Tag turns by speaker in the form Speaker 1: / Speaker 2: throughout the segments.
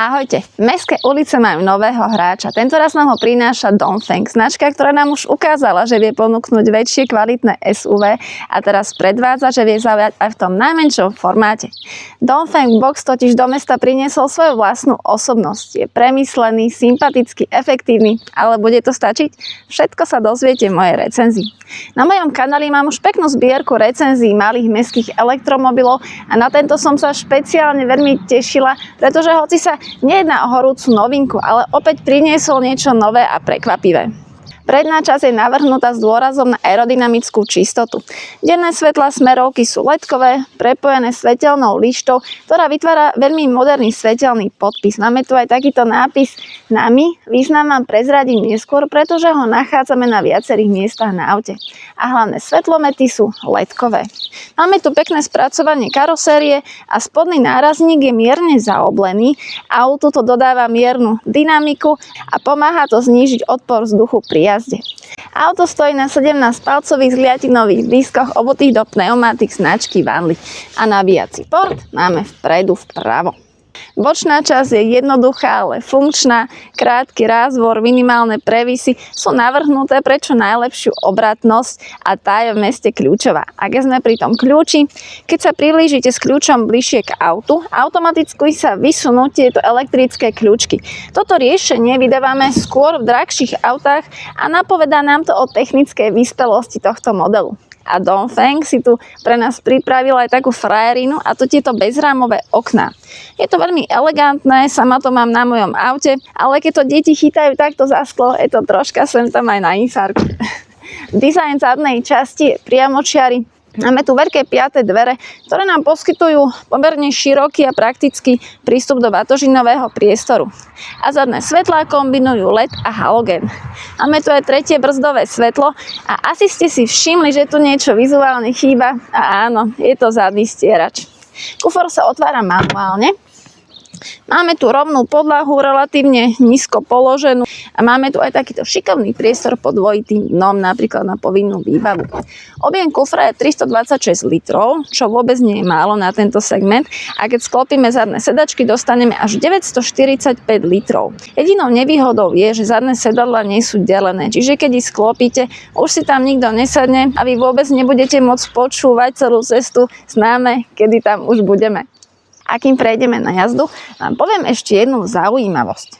Speaker 1: Ahojte, mestské ulice majú nového hráča. Tentoraz nám ho prináša Dongfeng, značka, ktorá nám už ukázala, že vie ponúknuť väčšie kvalitné SUV a teraz predvádza, že vie zaujať aj v tom najmenšom formáte. Dongfeng Box totiž do mesta priniesol svoju vlastnú osobnosť. Je premyslený, sympatický, efektívny, ale bude to stačiť? Všetko sa dozviete v mojej recenzii. Na mojom kanáli mám už peknú zbierku recenzií malých mestských elektromobilov a na tento som sa špeciálne veľmi tešila, pretože hoci sa nejedná o horúcu novinku, ale opäť priniesol niečo nové a prekvapivé. Predná časť je navrhnutá s dôrazom na aerodynamickú čistotu. Denné svetlá smerovky sú LED-kové, prepojené svetelnou lištou, ktorá vytvára veľmi moderný svetelný podpis. Máme tu aj takýto nápis "Nami", význam vám prezradím neskôr, pretože ho nachádzame na viacerých miestach na aute. A hlavné svetlomety sú LED-kové. Máme tu pekné spracovanie karosérie a spodný nárazník je mierne zaoblený. Autu to dodáva miernu dynamiku a pomáha to znížiť odpor vzduchu pri jazde. Auto stojí na 17-palcových zliatinových diskoch obutých do pneumatik značky Vanley a nabíjací port máme vpredu vpravo. Bočná časť je jednoduchá, ale funkčná, krátky rázvor, minimálne previsy sú navrhnuté pre čo najlepšiu obratnosť a tá je v meste kľúčová. Ak sme pri tom kľúči, keď sa priblížite s kľúčom bližšie k autu, automaticky sa vysunú tieto elektrické kľúčky. Toto riešenie vydávame skôr v drahších autách a napovedá nám to o technickej vyspelosti tohto modelu. A Dongfeng si tu pre nás pripravil aj takú frajerinu, a to tieto bezrámové okná. Je to veľmi elegantné, sama to mám na mojom aute, ale keď to deti chytajú takto za sklo, je to troška sem tam aj na infarkt. Dizajn zadnej časti je priamočiary. Máme tu veľké piaté dvere, ktoré nám poskytujú pomerne široký a praktický prístup do batožinového priestoru. A zadné svetlá kombinujú LED a halogén. Máme tu aj tretie brzdové svetlo a asi ste si všimli, že tu niečo vizuálne chýba. A áno, je to zadný stierač. Kufor sa otvára manuálne. Máme tu rovnú podlahu, relatívne nízko položenú a máme tu aj takýto šikovný priestor pod dvojitým dnom, napríklad na povinnú výbavu. Objem kufra je 326 litrov, čo vôbec nie je málo na tento segment, a keď sklopíme zadné sedačky, dostaneme až 945 litrov. Jedinou nevýhodou je, že zadné sedadlá nie sú delené, čiže keď ich sklopíte, už si tam nikto nesadne a vy vôbec nebudete môcť počúvať celú cestu s námi, kedy tam už budeme. A kým prejdeme na jazdu, vám poviem ešte jednu zaujímavosť.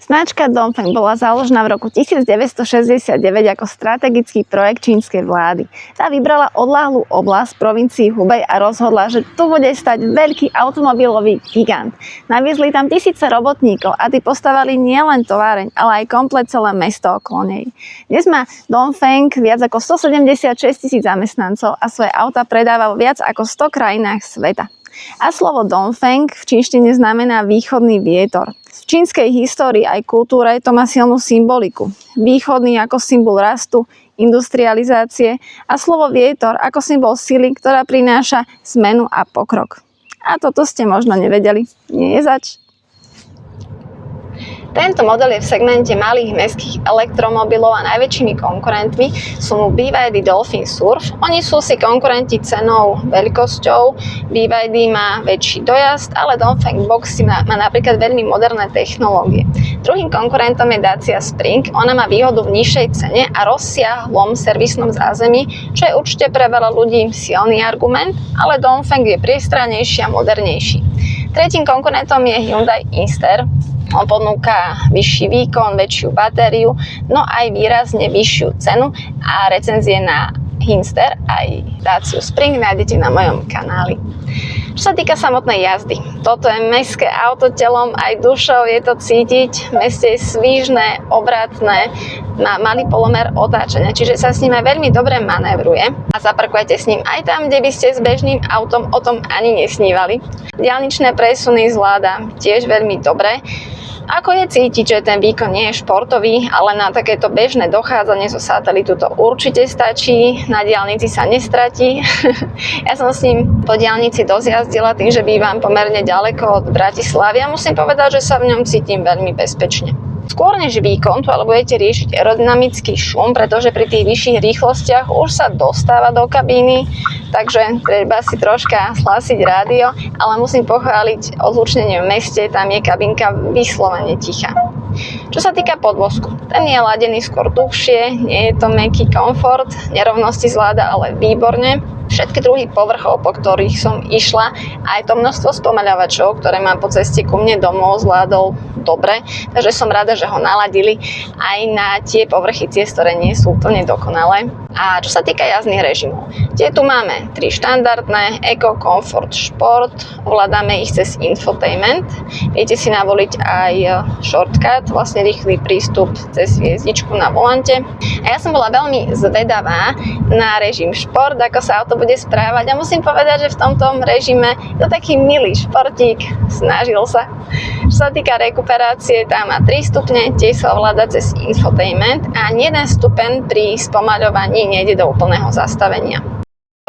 Speaker 1: Značka Dongfeng bola založená v roku 1969 ako strategický projekt čínskej vlády. Tá vybrala odľahlú oblasť v provincii Hubei a rozhodla, že tu bude stať veľký automobilový gigant. Naviezli tam tisíce robotníkov a tí postavali nielen továreň, ale aj komplet celé mesto okolo nej. Dnes má Dongfeng viac ako 176 000 zamestnancov a svoje auta predáva v viac ako 100 krajinách sveta. A slovo Dongfeng v čínštine znamená východný vietor. V čínskej histórii aj kultúre to má silnú symboliku. Východný ako symbol rastu, industrializácie a slovo vietor ako symbol sily, ktorá prináša zmenu a pokrok. A toto ste možno nevedeli. Nie je zač? Tento model je v segmente malých mestských elektromobilov a najväčšími konkurentmi sú mu BYD Dolphin Surf. Oni sú si konkurenti cenou, veľkosťou. BYD má väčší dojazd, ale Dongfeng Box má napríklad veľmi moderné technológie. Druhým konkurentom je Dacia Spring. Ona má výhodu v nižšej cene a rozsiahlom servisnom zázemí, čo je určite pre veľa ľudí silný argument, ale Dongfeng je priestranejší a modernejší. Tretím konkurentom je Hyundai Inster. On ponúka vyšší výkon, väčšiu batériu, no aj výrazne vyššiu cenu a recenzie na Inster aj Dacia Spring nájdete na mojom kanáli. Čo sa týka samotnej jazdy, toto je mestské auto telom aj dušou, je to cítiť, v meste je svížne, obratné, má malý polomer otáčania, čiže sa s ním aj veľmi dobre manévruje a zaparkujete s ním aj tam, kde by ste s bežným autom o tom ani nesnívali. Diaľničné presuny zvláda tiež veľmi dobre. Ako je cítiť, že ten výkon nie je športový, ale na takéto bežné dochádzanie zo satelitu to určite stačí, na diaľnici sa nestratí. Ja som s ním po diaľnici dosť jazdila tým, že bývam pomerne ďaleko od Bratislavy a musím povedať, že sa v ňom cítim veľmi bezpečne. Skôr než výkon, tu ale budete riešiť aerodynamický šum, pretože pri tých vyšších rýchlostiach už sa dostáva do kabíny, takže treba si troška zhlasiť rádio, ale musím pochváliť odlučnenie v meste, tam je kabinka vyslovene tichá. Čo sa týka podvozku, ten je ladený skôr dlhšie, nie je to mäkký komfort, nerovnosti zvláda ale výborne. Všetky druhy povrchov, po ktorých som išla, aj to množstvo spomaľovačov, ktoré mám po ceste ku mne domov, zvládol dobre, takže som rada, že ho naladili aj na tie povrchy ciest, ktoré nie sú úplne dokonalé. A čo sa týka jazdných režimov, tie tu máme 3 štandardné, Eco, Comfort, Sport, ovládame ich cez infotainment, viete si navoliť aj shortcut, vlastne rýchly prístup cez hviezdičku na volante. A ja som bola veľmi zvedavá na režim Šport, ako sa auto bude správať a musím povedať, že v tomto režime je to taký milý športík, snažil sa. Čo sa týka rekuperácie, tá má 3 stupne, tiež sa ovláda cez infotainment a ani jeden stupeň pri spomaľovaní nejde do úplného zastavenia.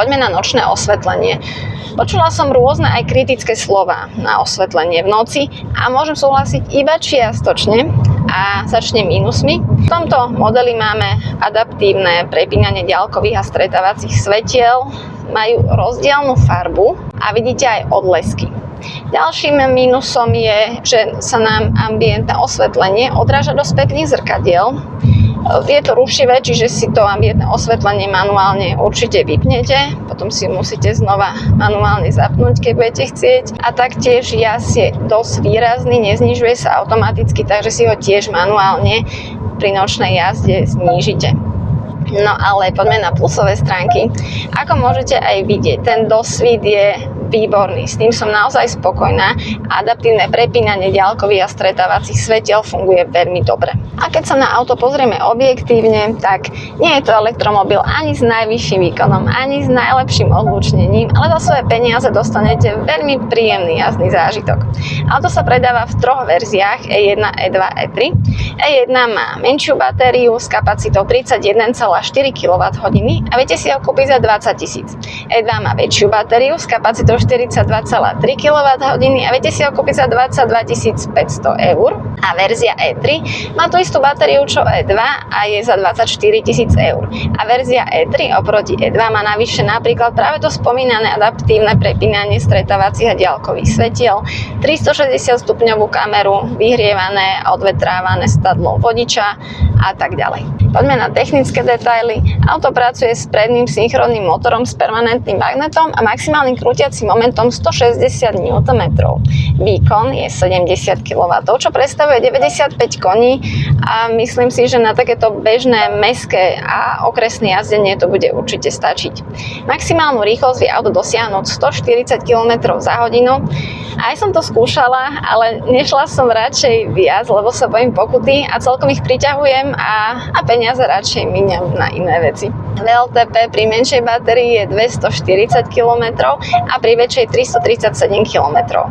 Speaker 1: Poďme na nočné osvetlenie. Počula som rôzne aj kritické slová na osvetlenie v noci a môžem súhlasiť iba čiastočne a začnem mínusmi. V tomto modeli máme adaptívne prepínanie diaľkových a stretávacích svetiel, majú rozdielnu farbu a vidíte aj odlesky. Ďalším mínusom je, že sa nám ambientné osvetlenie odráža do spätných zrkadiel. Je to rušivé, čiže si to ambientné osvetlenie manuálne určite vypnete, potom si musíte znova manuálne zapnúť, keď budete chcieť. A taktiež jas je dosť výrazný, neznižuje sa automaticky, takže si ho tiež manuálne pri nočnej jazde znížite. No ale poďme na plusové stránky. Ako môžete aj vidieť, ten dosvit je výborný, s tým som naozaj spokojná. Adaptívne prepínanie diaľkových a stretávacích svetiel funguje veľmi dobre. A keď sa na auto pozrieme objektívne, tak nie je to elektromobil ani s najvyšším výkonom, ani s najlepším odlúčnením, ale za svoje peniaze dostanete veľmi príjemný jazdný zážitok. Auto sa predáva v 3 verziách E1, E2, E3. E1 má menšiu batériu s kapacitou 31,4 kWh a viete si ho kúpiť za 20 000. E2 má väčšiu batériu s kapacitou 42,3 kWh a viete si ho kúpiť za 22 500 eur. A verzia E3 má tú istú batériu čo E2 a je za 24 000 eur. A verzia E3 oproti E2 má navyše napríklad práve to spomínané adaptívne prepínanie stretávacích a diaľkových svetiel, 360 stupňovú kameru, vyhrievané a odvetrávané stadlom vodiča a tak ďalej. Poďme na technické detaily. Auto pracuje s predným synchrónnym motorom s permanentným magnetom a maximálnym krútiacim momentom 160 Nm. Výkon je 70 kW, čo predstavuje 95 koní a myslím si, že na takéto bežné mestské a okresné jazdenie to bude určite stačiť. Maximálnu rýchlosť vie auto dosiahnuť 140 km za hodinu. Aj som to skúšala, ale nešla som radšej viac, lebo sa bojím pokuty a celkom ich priťahujem a peniaze radšej míňam na iné veci. VLTP pri menšej batérii je 240 km a pri väčšej 337 km.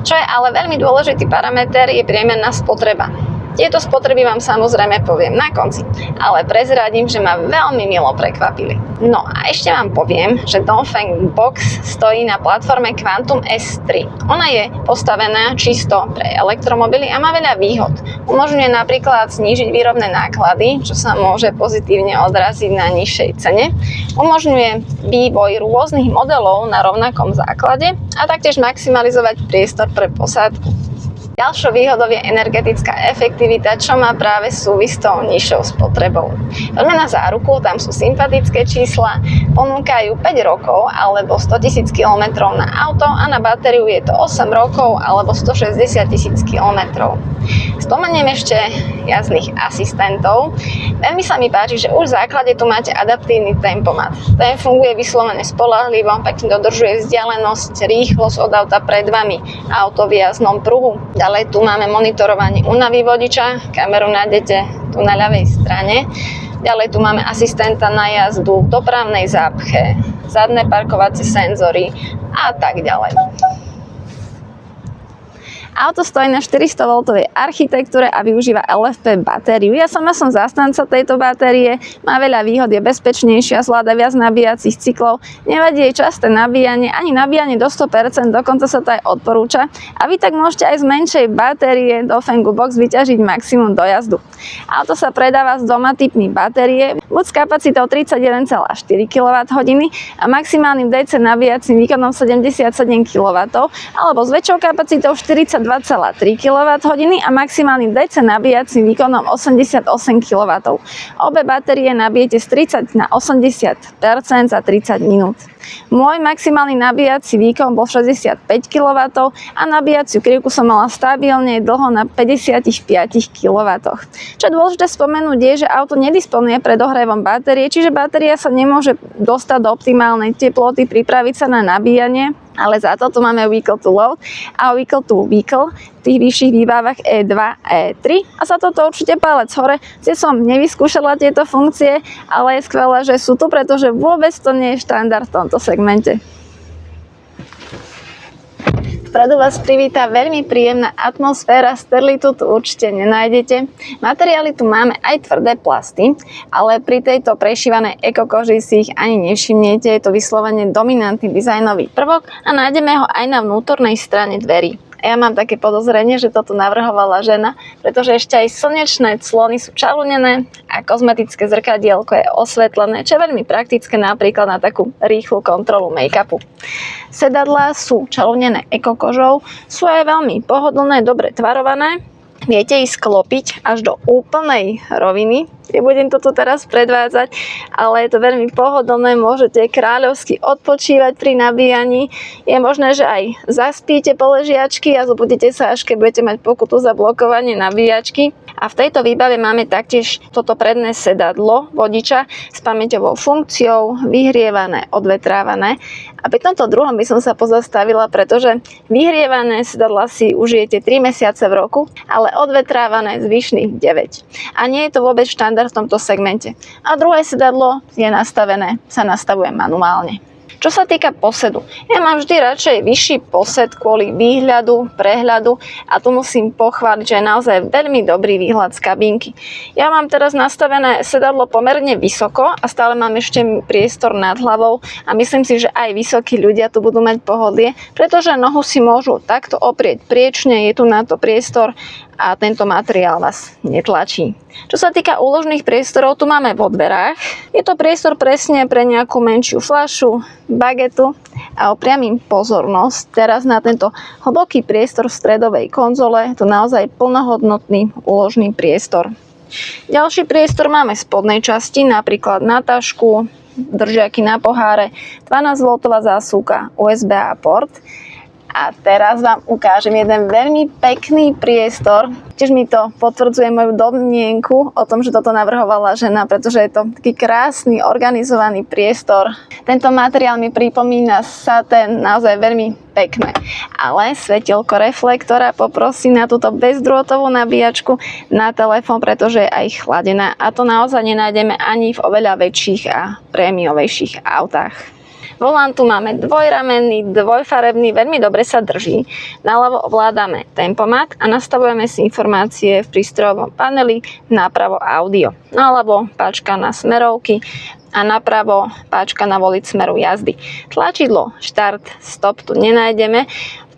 Speaker 1: Čo je ale veľmi dôležitý parameter, je priemerná spotreba. Tieto spotreby vám samozrejme poviem na konci, ale prezradím, že ma veľmi milo prekvapili. No a ešte vám poviem, že Dongfeng Box stojí na platforme Quantum S3. Ona je postavená čisto pre elektromobily a má veľa výhod. Umožňuje napríklad znížiť výrobné náklady, čo sa môže pozitívne odraziť na nižšej cene. Umožňuje vývoj rôznych modelov na rovnakom základe a taktiež maximalizovať priestor pre posádku. Ďalšou výhodou je energetická efektivita, čo má práve súvisť s tou nižšou spotrebou. Poďme na záruku, tam sú sympatické čísla, ponúkajú 5 rokov alebo 100 000 km na auto a na batériu je to 8 rokov alebo 160 000 km. Spomeniem ešte jazdných asistentov. Veľmi sa mi páči, že už v základe tu máte adaptívny tempomat. Ten funguje vyslovene spoľahlivo, pekne dodržuje vzdialenosť, rýchlosť od auta pred vami, auto v jazdnom pruhu. Ďalej tu máme monitorovanie únavy vodiča, kameru nájdete tu na ľavej strane. Ďalej tu máme asistenta na jazdu v dopravnej zápche, zadné parkovacie senzory a tak ďalej. Auto stojí na 400V architektúre a využíva LFP batériu. Ja sama som zastanca tejto batérie, má veľa výhod, je bezpečnejšia, zvláda viac nabíjacích cyklov, nevadí jej časté nabíjanie, ani nabíjanie do 100%, dokonca sa to aj odporúča a vy tak môžete aj z menšej batérie do Dongfengu Box vyťažiť maximum dojazdu. Auto sa predáva s dvoma typmi batérie, buď s kapacitou 31,4 kWh a maximálnym DC nabíjacím výkonom 77 kW, alebo s väčšou kapacitou 42,3 kWh a maximálnym DC nabíjacím výkonom 88 kW. Obe batérie nabijete z 30 na 80% za 30 minút. Môj maximálny nabíjací výkon bol 65 kW a nabíjaciu krivku som mala stabilne dlho na 55 kW. Čo je dôležité spomenúť je, že auto nedisponuje predohrevom batérie, čiže batéria sa nemôže dostať do optimálnej teploty, pripraviť sa na nabíjanie, ale za to tu máme vehicle to load a vehicle to vehicle v tých vyšších výbavách E2 a E3 a za toto určite palec hore. Kde som nevyskúšala tieto funkcie, ale je skvelé, že sú tu, pretože vôbec to nie je štandard v tomto segmente. Vpredu vás privíta veľmi príjemná atmosféra, sterilitu tu určite nenájdete. Materiály tu máme aj tvrdé plasty, ale pri tejto prešívanej ekokoži si ich ani nevšimnete, je to vyslovene dominantný dizajnový prvok a nájdeme ho aj na vnútornej strane dverí. Ja mám také podozrenie, že toto navrhovala žena, pretože ešte aj slnečné clony sú čalunené a kozmetické zrkadielko je osvetlené, čo je veľmi praktické napríklad na takú rýchlu kontrolu make-upu. Sedadlá sú čalunené ekokožou, sú aj veľmi pohodlné, dobre tvarované. Viete ich sklopiť až do úplnej roviny. Nebudem to tu teraz predvádzať, ale je to veľmi pohodlné, môžete kráľovsky odpočívať pri nabíjaní. Je možné, že aj zaspíte po ležiačky a zobudíte sa, až keď budete mať pokutu za blokovanie nabíjačky. A v tejto výbave máme taktiež toto predné sedadlo vodiča s pamäťovou funkciou, vyhrievané, odvetrávané. A pri tomto druhom by som sa pozastavila, pretože vyhrievané sedadla si užijete 3 mesiace v roku, ale odvetrávané zvyšných 9. A nie je to vôbec štandard v tomto segmente. A druhé sedadlo je nastavené, sa nastavuje manuálne. Čo sa týka posedu, ja mám vždy radšej vyšší posed kvôli výhľadu, prehľadu a tu musím pochváliť, že je naozaj veľmi dobrý výhľad z kabínky. Ja mám teraz nastavené sedadlo pomerne vysoko a stále mám ešte priestor nad hlavou a myslím si, že aj vysokí ľudia tu budú mať pohodlie, pretože nohu si môžu takto oprieť priečne, je tu na to priestor a tento materiál vás netlačí. Čo sa týka úložných priestorov, tu máme vo dverách. Je to priestor presne pre nejakú menšiu fľašu, bagetu a opriamím pozornosť teraz na tento hlboký priestor v stredovej konzole. Je to naozaj plnohodnotný úložný priestor. Ďalší priestor máme v spodnej časti, napríklad na tašku, držiaky na poháre, 12V zásuvka, USB-A port. A teraz vám ukážem jeden veľmi pekný priestor. Tiež mi to potvrdzuje moju domnienku o tom, že toto navrhovala žena, pretože je to taký krásny, organizovaný priestor. Tento materiál mi pripomína satén, naozaj veľmi pekné. Ale svetielko reflektora poprosím na túto bezdrôtovú nabíjačku na telefón, pretože je aj chladená. A to naozaj nenájdeme ani v oveľa väčších a prémiovejších autách. Volant tu máme dvojramenný, dvojfarebný, veľmi dobre sa drží. Naľavo ovládame tempomat a nastavujeme si informácie v prístrojovom paneli, napravo audio. Naľavo páčka na smerovky a napravo páčka na voliť smeru jazdy. Tlačidlo štart, stop tu nenájdeme.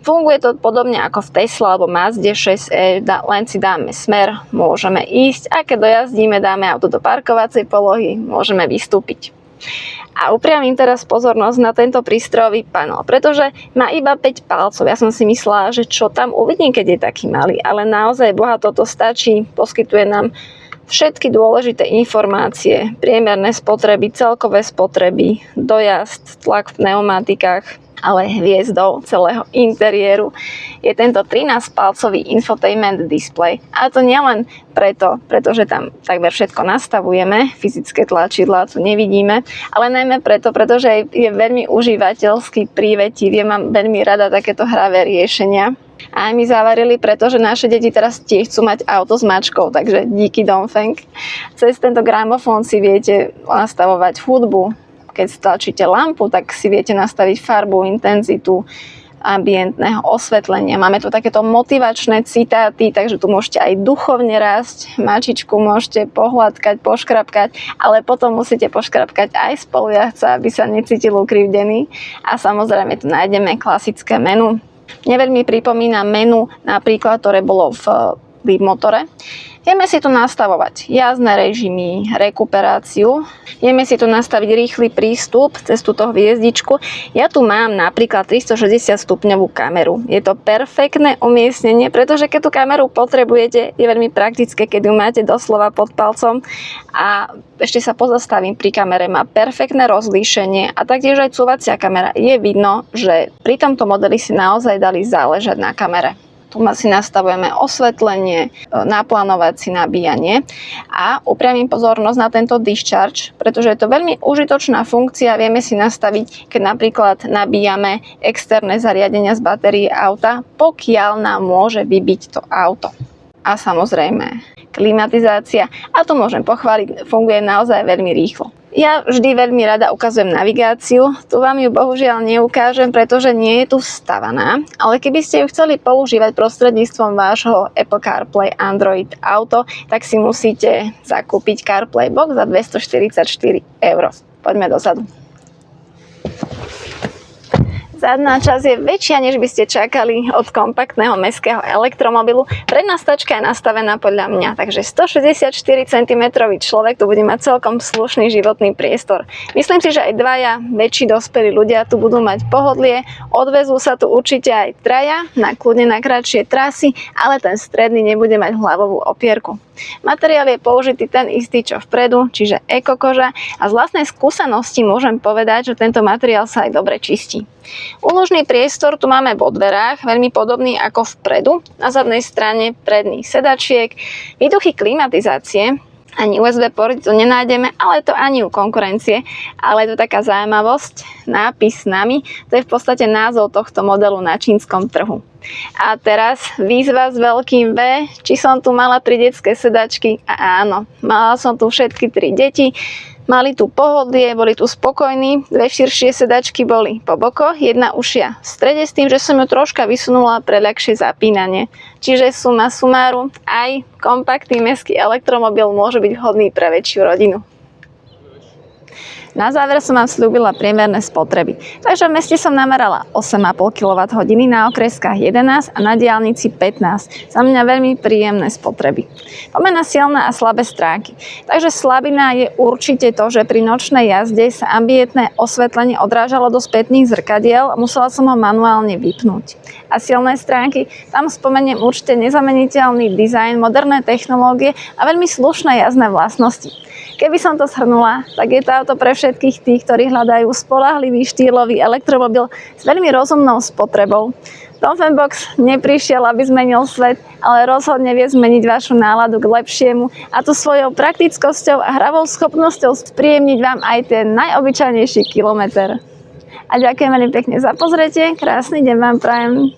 Speaker 1: Funguje to podobne ako v Tesla alebo Mazde 6e, len si dáme smer, môžeme ísť a keď dojazdíme, dáme auto do parkovacej polohy, môžeme vystúpiť. A upriamím teraz pozornosť na tento prístrojový panel, pretože má iba 5 palcov. Ja som si myslela, že čo tam uvidím, keď je taký malý, ale naozaj bohato to stačí, poskytuje nám všetky dôležité informácie, priemerné spotreby, celkové spotreby, dojazd, tlak v pneumatikách, ale hviezdou celého interiéru je tento 13-palcový infotainment display. A to nielen pretože tam takmer všetko nastavujeme, fyzické tlačidlá tu nevidíme, ale najmä pretože je veľmi užívateľský, prívetivý. Ja mám veľmi rada takéto hravé riešenia. A my zavarili, pretože naše deti teraz tiež chcú mať auto s mačkou, takže díky Dongfeng. Cez tento gramofón si viete nastavovať hudbu. Keď stlačíte lampu, tak si viete nastaviť farbu, intenzitu, ambientného osvetlenia. Máme tu takéto motivačné citáty, takže tu môžete aj duchovne rásť, mačičku môžete pohľadkať, poškrapkať, ale potom musíte poškrapkať aj spolujazdca, aby sa necítil ukrivdený. A samozrejme tu nájdeme klasické menu. Mne veľmi pripomína menu napríklad, ktoré bolo v Motore. Vieme si tu nastavovať jazdné režimy, rekuperáciu. Vieme si tu nastaviť rýchly prístup cez túto hviezdičku. Ja tu mám napríklad 360 stupňovú kameru. Je to perfektné umiestnenie, pretože keď tú kameru potrebujete, je veľmi praktické, keď ju máte doslova pod palcom. A ešte sa pozastavím pri kamere, má perfektné rozlíšenie a taktiež aj cúvacia kamera. Je vidno, že pri tomto modeli si naozaj dali záležať na kamere. Tu si nastavujeme osvetlenie, naplánovací nabíjanie a upriamím pozornosť na tento discharge, pretože je to veľmi užitočná funkcia. Vieme si nastaviť, keď napríklad nabíjame externé zariadenia z batérie auta, pokiaľ nám môže vybiť to auto. A samozrejme klimatizácia, a to môžem pochváliť, funguje naozaj veľmi rýchlo. Ja vždy veľmi rada ukazujem navigáciu, tu vám ju bohužiaľ neukážem, pretože nie je tu vstavaná, ale keby ste ju chceli používať prostredníctvom vášho Apple CarPlay Android Auto, tak si musíte zakúpiť CarPlay Box za 244 €. Poďme dozadu. Zadná časť je väčšia, než by ste čakali od kompaktného mestského elektromobilu. Predná stačka je nastavená podľa mňa, takže 164 cm človek tu bude mať celkom slušný životný priestor. Myslím si, že aj dvaja väčší dospelí ľudia tu budú mať pohodlie. Odvezú sa tu určite aj traja, kľudne na kratšie trasy, ale ten stredný nebude mať hlavovú opierku. Materiál je použitý ten istý, čo vpredu, čiže ekokoža, a z vlastnej skúsenosti môžem povedať, že tento materiál sa aj dobre čistí. Úložný priestor tu máme vo dverách, veľmi podobný ako vpredu. Na zadnej strane predných sedačiek, výduchy klimatizácie, ani USB port tu nenájdeme, ale to ani u konkurencie. Ale je to taká zaujímavosť, nápis Nami, to je v podstate názov tohto modelu na čínskom trhu. A teraz výzva s veľkým V, či som tu mala 3 detské sedačky, a áno, mala som tu všetky 3 deti. Mali tu pohodlie, boli tu spokojní, 2 širšie sedačky boli po bokoch, 1 užšia v strede, s tým, že som ju troška vysunula pre ľahšie zapínanie. Čiže suma sumárum, aj kompaktný mestský elektromobil môže byť vhodný pre väčšiu rodinu. Na záver som vám slúbila priemerné spotreby. Takže v meste som namerala 8,5 kWh, na okreskách 11 a na diaľnici 15. Za mňa veľmi príjemné spotreby. Poďme na silné a slabé stránky. Takže slabina je určite to, že pri nočnej jazde sa ambientné osvetlenie odrážalo do spätných zrkadiel a musela som ho manuálne vypnúť. A silné stránky, tam spomeniem určite nezameniteľný dizajn, moderné technológie a veľmi slušné jazdné vlastnosti. Keby som to shrnula, tak je to auto pre všetkých tých, ktorí hľadajú spoľahlivý štýlový elektromobil s veľmi rozumnou spotrebou. Dongfeng neprišiel, aby zmenil svet, ale rozhodne vie zmeniť vašu náladu k lepšiemu, a to svojou praktickosťou a hravou schopnosťou spríjemniť vám aj ten najobyčajnejší kilometer. A ďakujem veľmi pekne za pozretie, krásny deň vám prajem.